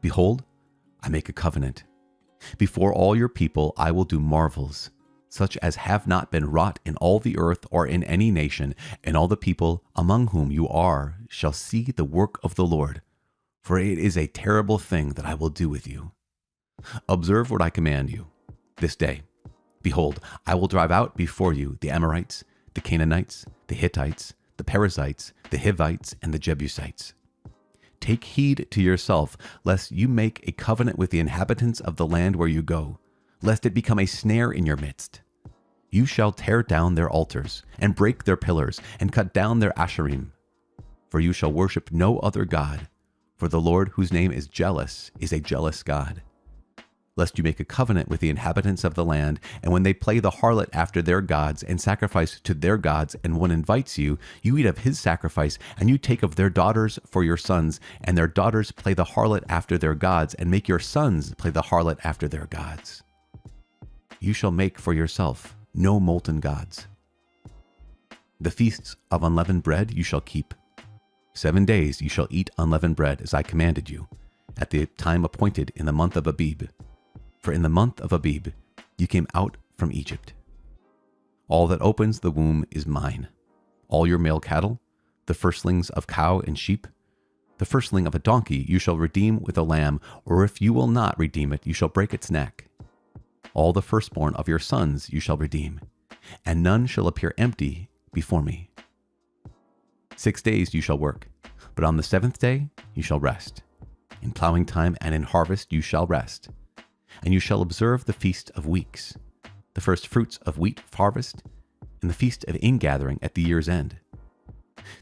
Behold, I make a covenant. Before all your people I will do marvels, such as have not been wrought in all the earth or in any nation, and all the people among whom you are shall see the work of the Lord, for it is a terrible thing that I will do with you. Observe what I command you this day. Behold, I will drive out before you the Amorites, the Canaanites, the Hittites, the Perizzites, the Hivites, and the Jebusites. Take heed to yourself, lest you make a covenant with the inhabitants of the land where you go, lest it become a snare in your midst. You shall tear down their altars, and break their pillars, and cut down their asherim. For you shall worship no other God, for the Lord, whose name is jealous, is a jealous God. Lest you make a covenant with the inhabitants of the land, and when they play the harlot after their gods and sacrifice to their gods, and one invites you, you eat of his sacrifice, and you take of their daughters for your sons, and their daughters play the harlot after their gods, and make your sons play the harlot after their gods. You shall make for yourself no molten gods. The feasts of unleavened bread you shall keep. 7 days you shall eat unleavened bread, as I commanded you, at the time appointed in the month of Abib. For in the month of Abib you came out from Egypt. All that opens the womb is mine. All your male cattle, the firstlings of cow and sheep, the firstling of a donkey you shall redeem with a lamb, or if you will not redeem it, you shall break its neck. All the firstborn of your sons you shall redeem, and none shall appear empty before me. 6 days you shall work, but on the 7th day you shall rest. In plowing time and in harvest you shall rest. And you shall observe the feast of weeks, the first fruits of wheat harvest, and the feast of ingathering at the year's end.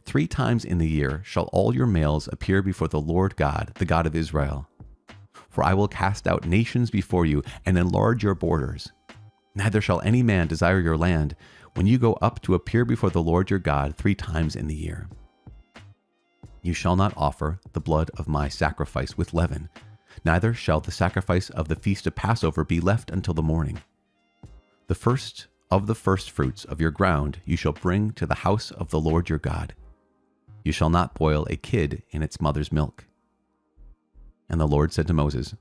3 times in the year shall all your males appear before the Lord God, the God of Israel. For I will cast out nations before you and enlarge your borders. Neither shall any man desire your land when you go up to appear before the Lord your God 3 times in the year. You shall not offer the blood of my sacrifice with leaven, neither shall the sacrifice of the feast of Passover be left until the morning. The first of the firstfruits of your ground you shall bring to the house of the Lord your God. You shall not boil a kid in its mother's milk. And the Lord said to Moses,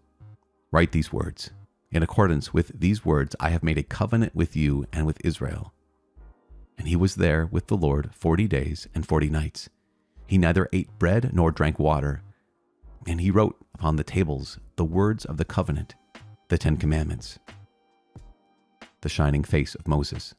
Write these words. In accordance with these words I have made a covenant with you and with Israel. And he was there with the Lord 40 days and 40 nights. He neither ate bread nor drank water. And he wrote upon the tables the words of the covenant, the 10 commandments. The shining face of Moses.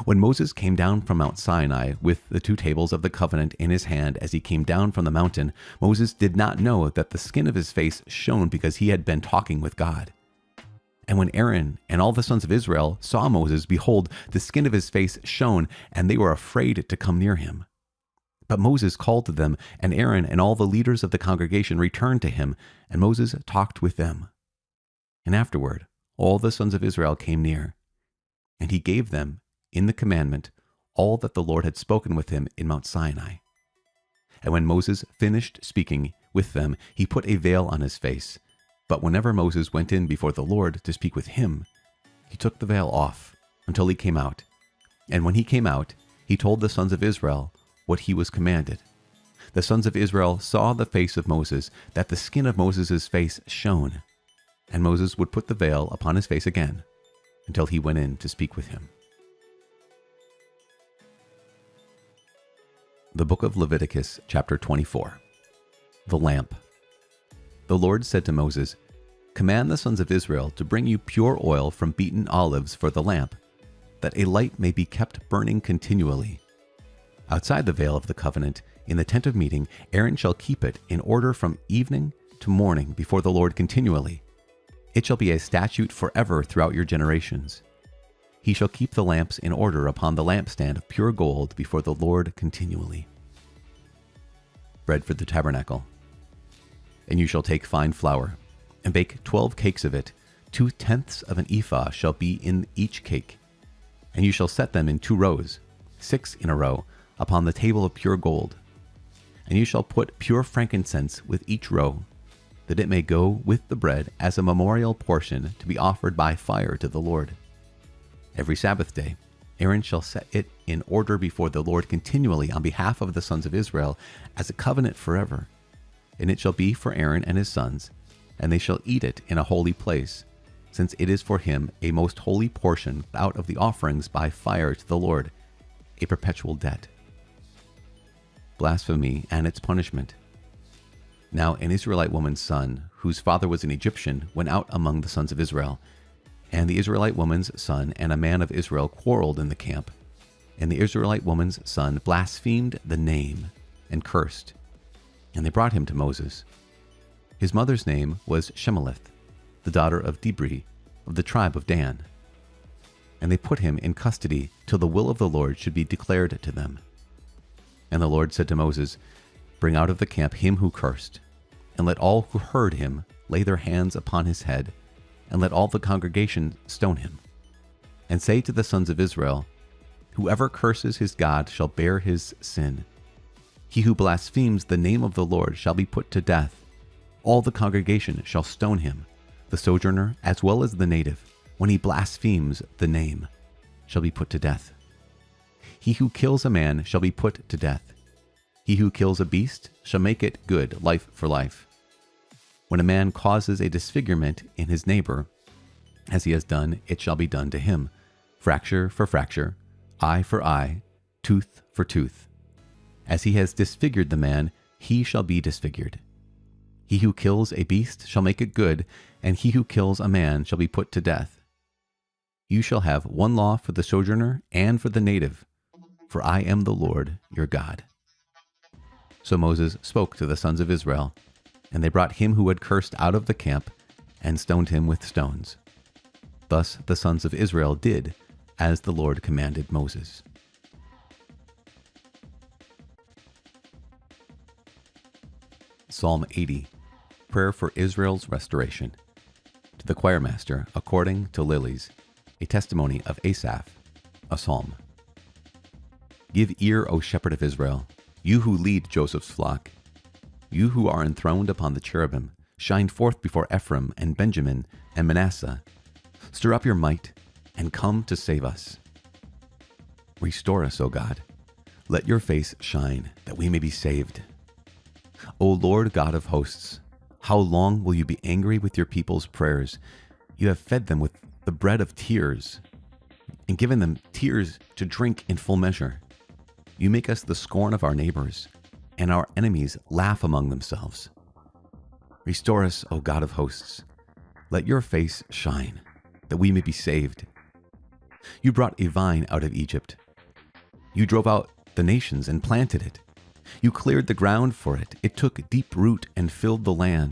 When Moses came down from Mount Sinai with the 2 tables of the covenant in his hand as he came down from the mountain, Moses did not know that the skin of his face shone because he had been talking with God. And when Aaron and all the sons of Israel saw Moses, behold, the skin of his face shone, and they were afraid to come near him. But Moses called to them, and Aaron and all the leaders of the congregation returned to him, and Moses talked with them. And afterward, all the sons of Israel came near, and he gave them, in the commandment, all that the Lord had spoken with him in Mount Sinai. And when Moses finished speaking with them, he put a veil on his face. But whenever Moses went in before the Lord to speak with him, he took the veil off until he came out. And when he came out, he told the sons of Israel what he was commanded. The sons of Israel saw the face of Moses, that the skin of Moses' face shone. And Moses would put the veil upon his face again until he went in to speak with him. The book of Leviticus, chapter 24. The lamp. The Lord said to Moses, Command the sons of Israel to bring you pure oil from beaten olives for the lamp, that a light may be kept burning continually. Outside the veil of the covenant, in the tent of meeting, Aaron shall keep it in order from evening to morning before the Lord continually. It shall be a statute forever throughout your generations. He shall keep the lamps in order upon the lampstand of pure gold before the Lord continually. Bread for the tabernacle. And you shall take fine flour, and bake 12 cakes of it. 2/10 of an ephah shall be in each cake. And you shall set them in 2 rows, 6 in a row, upon the table of pure gold. And you shall put pure frankincense with each row, that it may go with the bread as a memorial portion to be offered by fire to the Lord. Every Sabbath day, Aaron shall set it in order before the Lord continually on behalf of the sons of Israel as a covenant forever. and it shall be for Aaron and his sons, and they shall eat it in a holy place, since it is for him a most holy portion out of the offerings by fire to the Lord, a perpetual debt. Blasphemy and its punishment. Now an Israelite woman's son, whose father was an Egyptian, went out among the sons of Israel. And the Israelite woman's son and a man of Israel quarreled in the camp. And the Israelite woman's son blasphemed the name and cursed. And they brought him to Moses. His mother's name was Shemelith, the daughter of Dibri, of the tribe of Dan. And they put him in custody till the will of the Lord should be declared to them. And the Lord said to Moses, Bring out of the camp him who cursed, and let all who heard him lay their hands upon his head, and let all the congregation stone him. And say to the sons of Israel, Whoever curses his God shall bear his sin. He who blasphemes the name of the Lord shall be put to death. All the congregation shall stone him, the sojourner as well as the native, when he blasphemes the name, shall be put to death. He who kills a man shall be put to death. He who kills a beast shall make it good, life for life. When a man causes a disfigurement in his neighbor, as he has done, it shall be done to him, fracture for fracture, eye for eye, tooth for tooth. As he has disfigured the man, he shall be disfigured. He who kills a beast shall make it good, and he who kills a man shall be put to death. You shall have one law for the sojourner and for the native, for I am the Lord your God. So Moses spoke to the sons of Israel, and they brought him who had cursed out of the camp, and stoned him with stones. Thus the sons of Israel did as the Lord commanded Moses. Psalm 80, Prayer for Israel's Restoration. To the choirmaster, according to Lilies, a testimony of Asaph, a psalm. Give ear, O shepherd of Israel, you who lead Joseph's flock. You who are enthroned upon the cherubim, shine forth before Ephraim and Benjamin and Manasseh. Stir up your might and come to save us. Restore us, O God. Let your face shine, that we may be saved. O Lord God of hosts, how long will you be angry with your people's prayers? You have fed them with the bread of tears and given them tears to drink in full measure. You make us the scorn of our neighbors, and our enemies laugh among themselves. Restore us, O God of hosts. Let your face shine, that we may be saved. You brought a vine out of Egypt. You drove out the nations and planted it. You cleared the ground for it. It took deep root and filled the land.